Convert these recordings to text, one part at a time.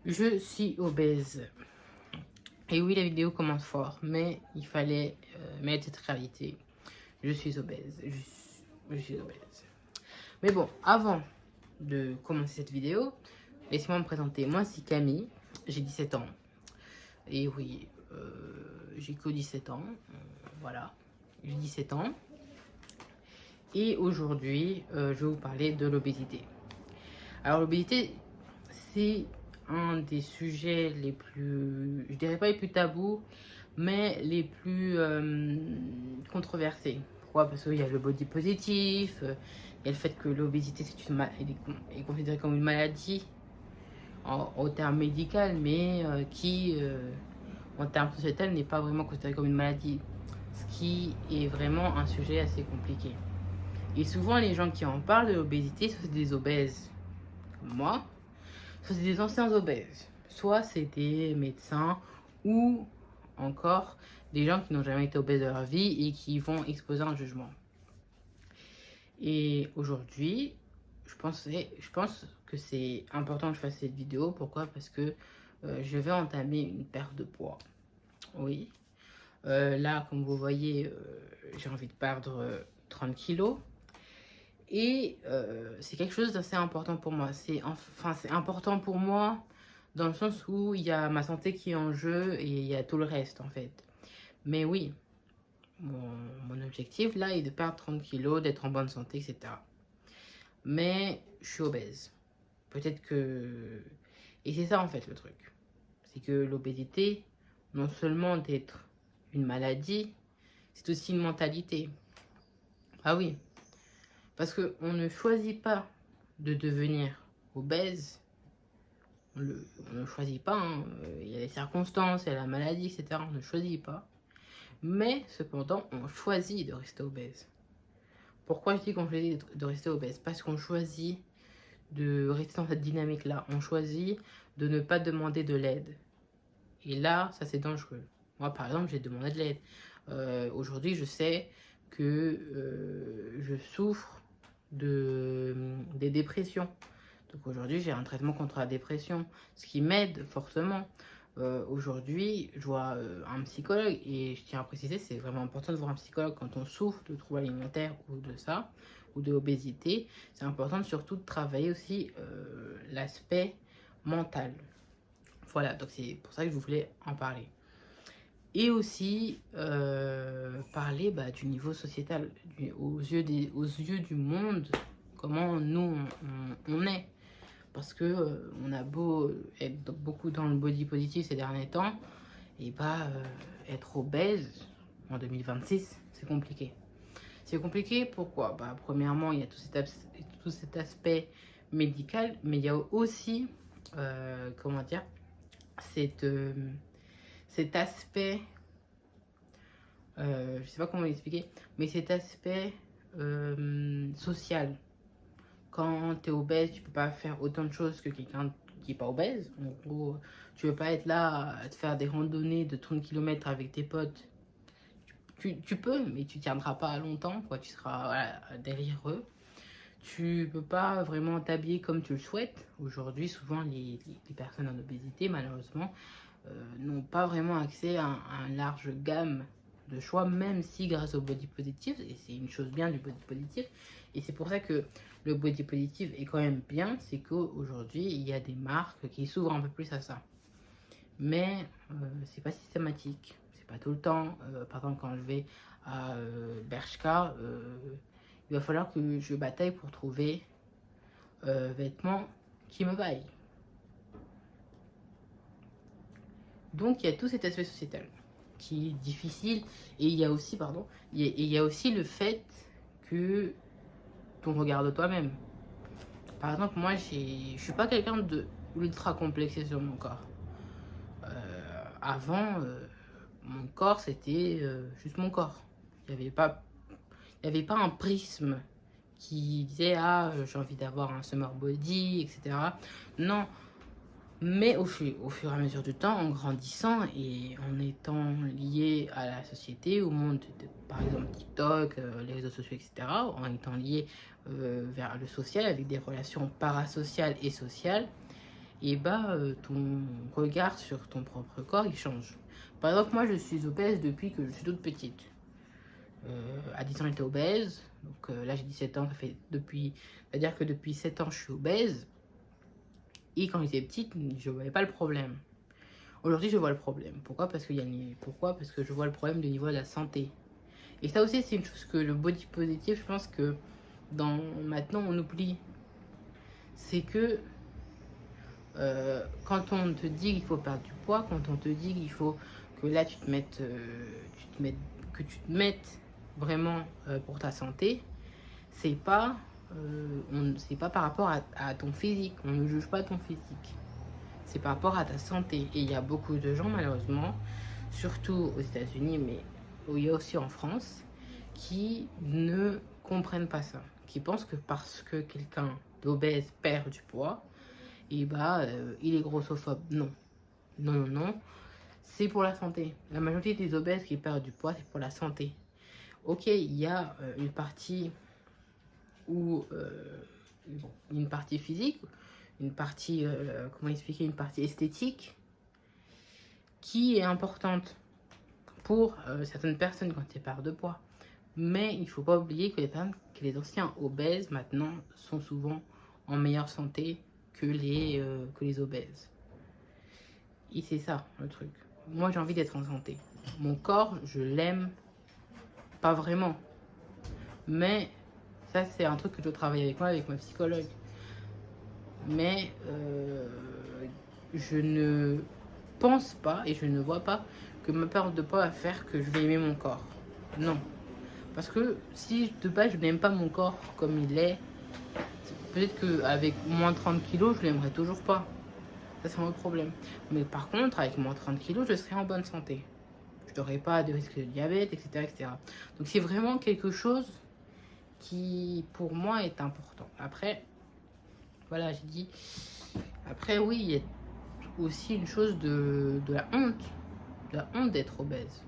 Je suis obèse. Et oui, la vidéo commence fort, mais il fallait mettre cette réalité. Je suis obèse. Je suis obèse. Mais bon, avant de commencer cette vidéo, laissez-moi me présenter. Moi, c'est Camille. J'ai 17 ans. Et oui, j'ai que 17 ans. Voilà. J'ai 17 ans. Et aujourd'hui, je vais vous parler de l'obésité. Alors, l'obésité, c'est un des sujets les plus, je dirais pas les plus tabous, mais les plus controversés. Pourquoi? Parce qu'il y a le body positif, il y a le fait que l'obésité est considérée comme une maladie en termes médical, mais qui, en termes sociétal, n'est pas vraiment considérée comme une maladie. Ce qui est vraiment un sujet assez compliqué. Et souvent, les gens qui en parlent de l'obésité, ce sont des obèses, comme moi, soit c'est des anciens obèses, soit c'est des médecins ou encore des gens qui n'ont jamais été obèses de leur vie et qui vont exposer un jugement. Et aujourd'hui, je pense que c'est important que je fasse cette vidéo. Pourquoi? Parce que je vais entamer une perte de poids. Oui. Là, comme vous voyez, j'ai envie de perdre 30 kilos. Et c'est quelque chose d'assez important pour moi. C'est important pour moi dans le sens où il y a ma santé qui est en jeu et il y a tout le reste en fait. Mais oui, mon objectif là est de perdre 30 kilos, d'être en bonne santé, etc. Mais je suis obèse. Peut-être que... Et c'est ça en fait le truc. C'est que l'obésité, non seulement d'être une maladie, c'est aussi une mentalité. Ah oui, parce qu'on ne choisit pas de devenir obèse. On ne choisit pas, hein. Il y a les circonstances, il y a la maladie, etc. On ne choisit pas. Mais cependant, on choisit de rester obèse. Pourquoi je dis qu'on choisit de rester obèse? Parce qu'on choisit de rester dans cette dynamique-là. On choisit de ne pas demander de l'aide. Et là, ça c'est dangereux. Moi, par exemple, j'ai demandé de l'aide. Aujourd'hui, je sais que je souffre des dépressions. Donc aujourd'hui, j'ai un traitement contre la dépression, ce qui m'aide fortement. Aujourd'hui, je vois un psychologue et je tiens à préciser, c'est vraiment important de voir un psychologue quand on souffre de troubles alimentaires ou de ça, ou de l'obésité. C'est important surtout de travailler aussi l'aspect mental. Voilà, donc c'est pour ça que je voulais en parler. Et aussi parler du niveau sociétal, aux yeux du monde, comment nous on est. Parce que on a beau être beaucoup dans le body positif ces derniers temps, et être obèse en 2026, c'est compliqué. C'est compliqué pourquoi? Premièrement, il y a tout cet aspect médical, mais il y a aussi, comment dire, cette, cet aspect, je sais pas comment l'expliquer, mais cet aspect social. Quand tu es obèse, tu peux pas faire autant de choses que quelqu'un qui est pas obèse. En gros, tu veux pas être là à te faire des randonnées de 30 km avec tes potes. Tu peux, mais tu tiendras pas longtemps, quoi. Tu seras voilà, derrière eux. Tu peux pas vraiment t'habiller comme tu le souhaites. Aujourd'hui, souvent, les personnes en obésité, malheureusement, n'ont pas vraiment accès à une large gamme de choix, même si grâce au body positif, et c'est une chose bien du body positif, et c'est pour ça que le body positif est quand même bien, c'est qu'aujourd'hui, il y a des marques qui s'ouvrent un peu plus à ça. Mais c'est pas systématique, c'est pas tout le temps. Par exemple, quand je vais à Bershka, il va falloir que je bataille pour trouver vêtements qui me vaillent. Donc il y a tout cet aspect sociétal qui est difficile, et il y a aussi, il y a aussi le fait que ton regard de toi-même. Par exemple, moi, je suis pas quelqu'un de ultra complexé sur mon corps. Avant, mon corps, c'était juste mon corps. Il y avait pas un prisme qui disait ah j'ai envie d'avoir un summer body, etc. Non, mais au fur et à mesure du temps, en grandissant et en étant lié à la société, au monde, par exemple TikTok, les réseaux sociaux, etc., en étant lié vers le social avec des relations parasociales et sociales, et bah ton regard sur ton propre corps il change. Par exemple, moi je suis obèse depuis que je suis toute petite. À 10 ans j'étais obèse, donc là j'ai 17 ans, c'est-à-dire que depuis 7 ans je suis obèse. Et quand j'étais petite, je voyais pas le problème. Aujourd'hui, je vois le problème. Pourquoi? Parce que je vois le problème du niveau de la santé. Et ça aussi, c'est une chose que le body positive, je pense que maintenant on oublie. C'est que quand on te dit qu'il faut perdre du poids, quand on te dit qu'il faut que là que tu te mettes vraiment pour ta santé, c'est pas c'est pas par rapport à ton physique. On ne juge pas ton physique. C'est par rapport à ta santé. Et il y a beaucoup de gens, malheureusement, surtout aux États-Unis, mais il y a aussi en France, qui ne comprennent pas ça. Qui pensent que parce que quelqu'un d'obèse perd du poids, et bah, il est grossophobe. Non. Non, non, non. C'est pour la santé. La majorité des obèses qui perdent du poids, c'est pour la santé. Ok, il y a une partie où une partie physique, une partie, comment expliquer, une partie esthétique qui est importante pour certaines personnes quand elles perdent de poids. Mais il ne faut pas oublier que les anciens obèses maintenant sont souvent en meilleure santé que les obèses. Et c'est ça le truc. Moi j'ai envie d'être en santé. Mon corps, je l'aime pas vraiment. Mais ça c'est un truc que je dois travailler avec moi, avec ma psychologue. Mais je ne pense pas et je ne vois pas que ma perte de poids va faire que je vais aimer mon corps. Non. Parce que si de base je n'aime pas mon corps comme il est, peut-être qu'avec moins 30 kilos, je l'aimerais toujours pas. Ça c'est un autre problème. Mais par contre, avec moins 30 kilos, je serais en bonne santé. Je n'aurais pas de risque de diabète, etc., etc. Donc c'est vraiment quelque chose qui, pour moi, est important. Après, voilà, j'ai dit. Après, oui, il y a aussi une chose de la honte. De la honte d'être obèse.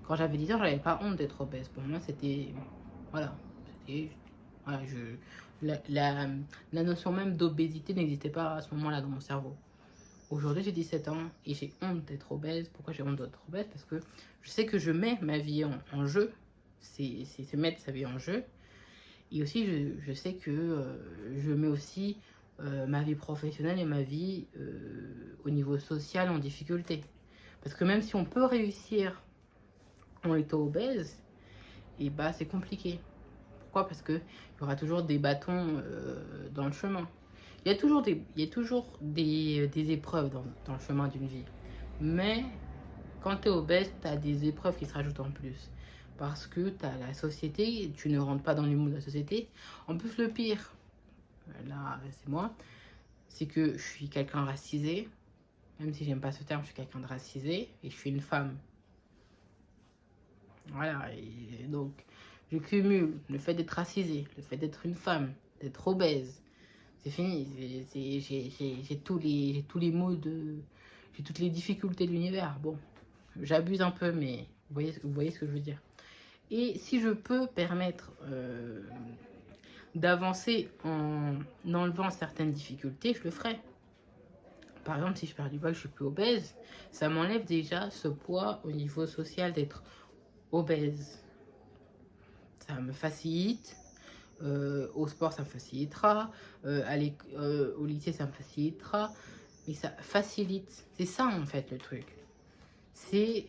Quand j'avais 10 ans, j'avais pas honte d'être obèse. Pour moi, c'était. Voilà. C'était. Voilà, la notion même d'obésité n'existait pas à ce moment-là dans mon cerveau. Aujourd'hui, j'ai 17 ans et j'ai honte d'être obèse. Pourquoi j'ai honte d'être obèse? Parce que je sais que je mets ma vie en jeu. C'est se mettre sa vie en jeu. Et aussi, je sais que je mets aussi ma vie professionnelle et ma vie au niveau social en difficulté. Parce que même si on peut réussir en étant obèse, et bah c'est compliqué. Pourquoi? Parce qu'il y aura toujours des bâtons dans le chemin. Il y a toujours des épreuves dans le chemin d'une vie. Mais quand tu es obèse, tu as des épreuves qui se rajoutent en plus. Parce que tu as la société, tu ne rentres pas dans le moule de la société. En plus, le pire, là, c'est moi, c'est que je suis quelqu'un racisé. Même si j'aime pas ce terme, je suis quelqu'un de racisé et je suis une femme. Voilà, et donc je cumule le fait d'être racisé, le fait d'être une femme, d'être obèse. C'est fini, j'ai tous les maux j'ai toutes les difficultés de l'univers. Bon, j'abuse un peu, mais vous voyez ce que je veux dire. Et si je peux permettre d'avancer en enlevant certaines difficultés, je le ferai. Par exemple, si je perds du poids, que je suis plus obèse, ça m'enlève déjà ce poids au niveau social d'être obèse. Ça me facilite. Au sport, ça me facilitera. Au lycée, ça me facilitera. Mais ça facilite. C'est ça, en fait, le truc. C'est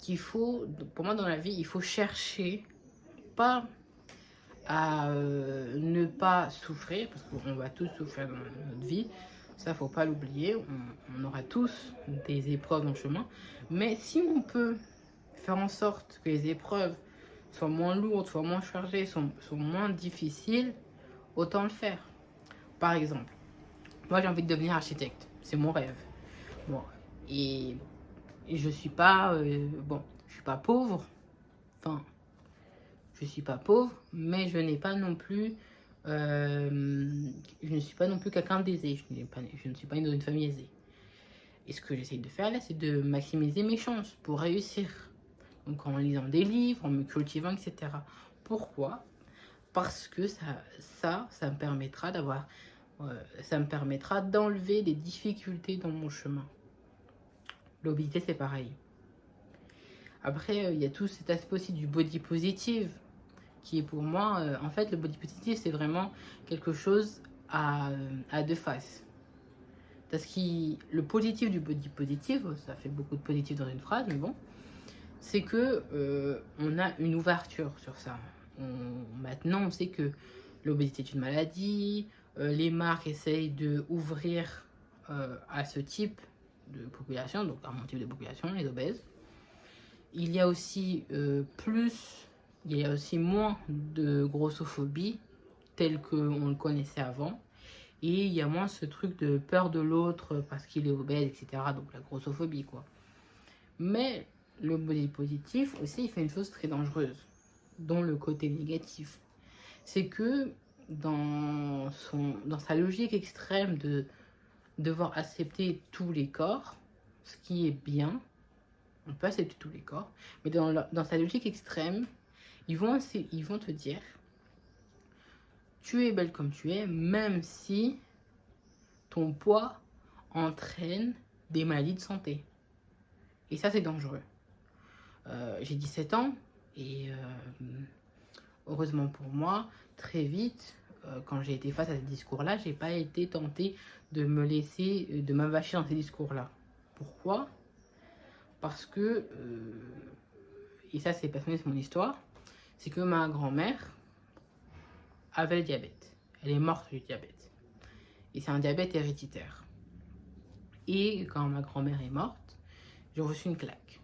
qu'il faut, pour moi, dans la vie, il faut chercher pas à ne pas souffrir, parce qu'on va tous souffrir dans notre vie. Ça, faut pas l'oublier. On aura tous des épreuves dans le chemin. Mais si on peut faire en sorte que les épreuves soient moins lourdes, soient moins chargées, sont moins difficiles, autant le faire. Par exemple, moi j'ai envie de devenir architecte. C'est mon rêve. Bon, et je suis pas je suis pas pauvre. Enfin, je suis pas pauvre, mais je n'ai pas non plus je ne suis pas non plus quelqu'un d'aisé. Je ne suis pas dans une famille aisée. Et ce que j'essaye de faire là, c'est de maximiser mes chances pour réussir. Donc en lisant des livres, en me cultivant, etc. Pourquoi? Parce que ça me permettra d'avoir Ça me permettra d'enlever des difficultés dans mon chemin. L'obésité, c'est pareil. Après, il y a tout cet aspect aussi du body positive, qui est pour moi, en fait, le body positive, c'est vraiment quelque chose à deux faces. Parce que le positif du body positive, ça fait beaucoup de positif dans une phrase, mais bon, c'est que on a une ouverture sur ça. Maintenant, on sait que l'obésité est une maladie, les marques essayent d'ouvrir à ce type de population, donc à mon type de population, les obèses. Il y a aussi moins de grossophobie telle qu'on le connaissait avant. Et il y a moins ce truc de peur de l'autre parce qu'il est obèse, etc. Donc la grossophobie, quoi. Mais le body positif aussi, il fait une chose très dangereuse, dont le côté négatif. C'est que dans sa logique extrême de devoir accepter tous les corps, ce qui est bien, on peut accepter tous les corps, mais dans sa logique extrême, ils vont te dire, tu es belle comme tu es, même si ton poids entraîne des maladies de santé. Et ça, c'est dangereux. J'ai 17 ans et heureusement pour moi, très vite, quand j'ai été face à ce discours-là, j'ai pas été tentée de me laisser, de m'avacher dans ces discours-là. Pourquoi? Parce que, et ça c'est personnel, c'est mon histoire, c'est que ma grand-mère avait le diabète. Elle est morte du diabète. Et c'est un diabète héréditaire. Et quand ma grand-mère est morte, j'ai reçu une claque.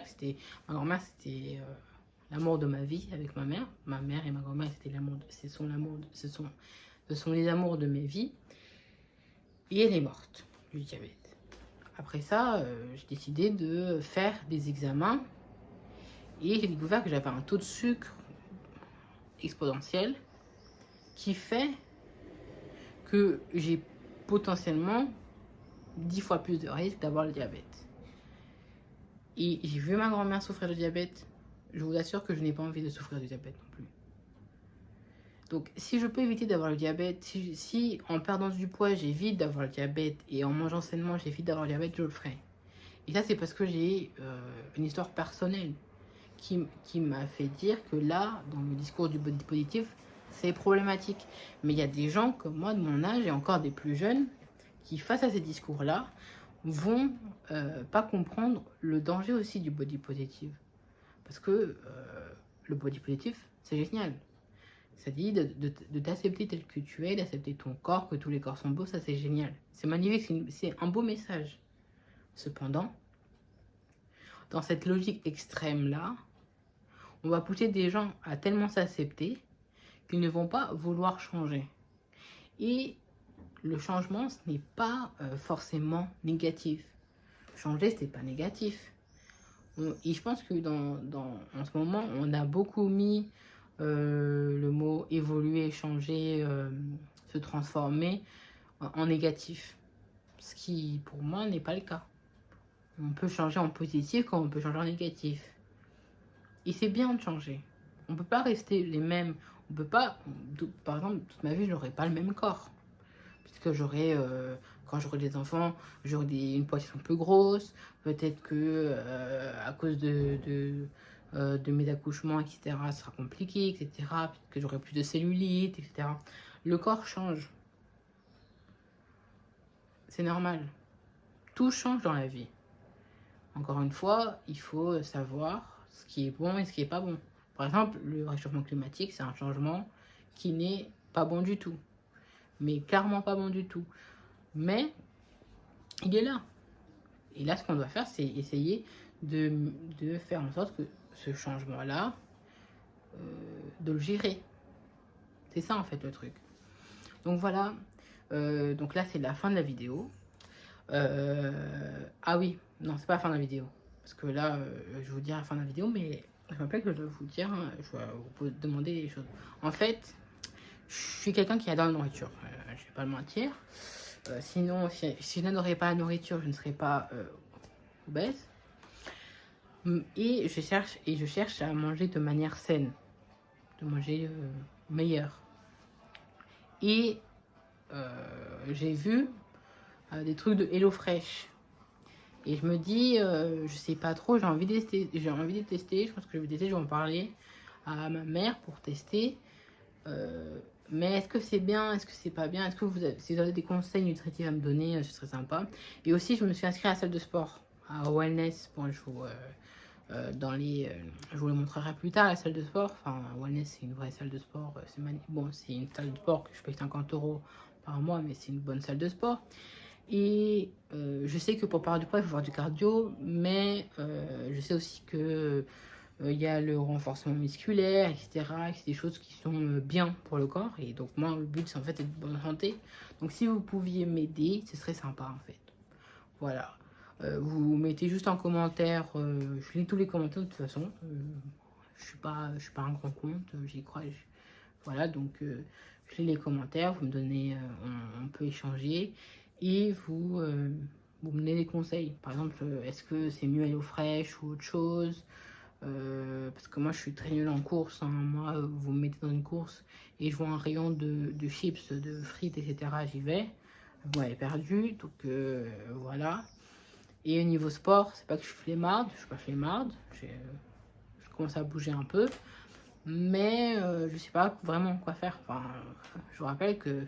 C'était ma grand-mère, c'était l'amour de ma vie avec ma mère. Ma mère et ma grand-mère, c'était ce sont les amours de mes vies. Et elle est morte du diabète. Après ça, j'ai décidé de faire des examens et j'ai découvert que j'avais un taux de sucre exponentiel qui fait que j'ai potentiellement 10 fois plus de risque d'avoir le diabète. Et j'ai vu ma grand-mère souffrir de diabète. Je vous assure que je n'ai pas envie de souffrir de diabète non plus. Donc, si je peux éviter d'avoir le diabète, si en perdant du poids, j'évite d'avoir le diabète et en mangeant sainement, j'évite d'avoir le diabète, je le ferai. Et ça, c'est parce que j'ai une histoire personnelle qui m'a fait dire que là, dans le discours du body positif, c'est problématique. Mais il y a des gens comme moi, de mon âge, et encore des plus jeunes, qui, face à ces discours-là, vont pas comprendre le danger aussi du body positive. Parce que le body positif, c'est génial. Ça dit de t'accepter tel que tu es, d'accepter ton corps, que tous les corps sont beaux, ça c'est génial. C'est magnifique, c'est un beau message. Cependant, dans cette logique extrême-là, on va pousser des gens à tellement s'accepter qu'ils ne vont pas vouloir changer. Et le changement, ce n'est pas forcément négatif. Changer, ce n'est pas négatif. Et je pense que en ce moment, on a beaucoup mis le mot évoluer, changer, se transformer en négatif. Ce qui, pour moi, n'est pas le cas. On peut changer en positif comme on peut changer en négatif. Et c'est bien de changer. On ne peut pas rester les mêmes. On peut pas, par exemple, toute ma vie, je n'aurai pas le même corps. Puisque quand j'aurai des enfants, j'aurai une poitrine plus grosse. Peut-être que à cause de mes accouchements, etc., ce sera compliqué, etc. Peut-être que j'aurai plus de cellulite, etc. Le corps change. C'est normal. Tout change dans la vie. Encore une fois, il faut savoir ce qui est bon et ce qui n'est pas bon. Par exemple, le réchauffement climatique, c'est un changement qui n'est pas bon du tout. Mais clairement pas bon du tout. Mais il est là. Et là, ce qu'on doit faire, c'est essayer de faire en sorte que ce changement-là, de le gérer. C'est ça, en fait, le truc. Donc voilà. Donc là, c'est la fin de la vidéo. Ah oui, non, c'est pas la fin de la vidéo. Parce que là, je vais vous dire la fin de la vidéo, mais je me rappelle que je dois vous dire, je vais vous demander des choses. En fait, je suis quelqu'un qui adore la nourriture. Je vais pas le mentir. Sinon, si je n'adorais pas la nourriture, je ne serais pas obèse. Et je cherche à manger de manière saine, de manger meilleur. Et j'ai vu des trucs de HelloFresh. Et je me dis, je sais pas trop, j'ai envie de tester. Je pense que je vais tester, je vais en parler à ma mère pour tester. Mais est-ce que c'est bien, est-ce que c'est pas bien, est-ce que si vous avez des conseils nutritifs à me donner, ce serait sympa. Et aussi, je me suis inscrite à la salle de sport, à Wellness. Bon, je vous le montrerai plus tard, la salle de sport. Enfin, Wellness, c'est une vraie salle de sport. Bon, c'est une salle de sport que je paye 50 € par mois, mais c'est une bonne salle de sport. Et je sais que pour perdre du poids, il faut faire du cardio, mais je sais aussi que il y a le renforcement musculaire, etc. C'est des choses qui sont bien pour le corps. Et donc moi, le but, c'est en fait d'être bonne santé. Donc si vous pouviez m'aider, ce serait sympa en fait. Voilà. Vous mettez juste en commentaire, je lis tous les commentaires de toute façon. Je suis pas un grand compte, j'y crois. Voilà, donc je lis les commentaires, vous me donnez, on peut échanger. Et vous me donnez des conseils. Par exemple, est-ce que c'est mieux HelloFresh ou autre chose? Parce que moi, je suis très nulle en course. Hein. Moi, vous me mettez dans une course et je vois un rayon de chips, de frites, etc. J'y vais. Vous m'avez perdu, donc voilà. Et au niveau sport, c'est pas que je suis flemmarde, je suis pas flemmarde. Je commence à bouger un peu. Mais je sais pas vraiment quoi faire. Enfin, je vous rappelle que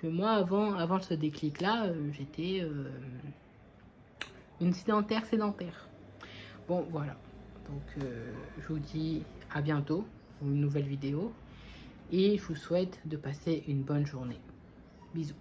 moi, avant ce déclic-là, j'étais une sédentaire. Bon, voilà. Donc, je vous dis à bientôt pour une nouvelle vidéo. Et je vous souhaite de passer une bonne journée. Bisous.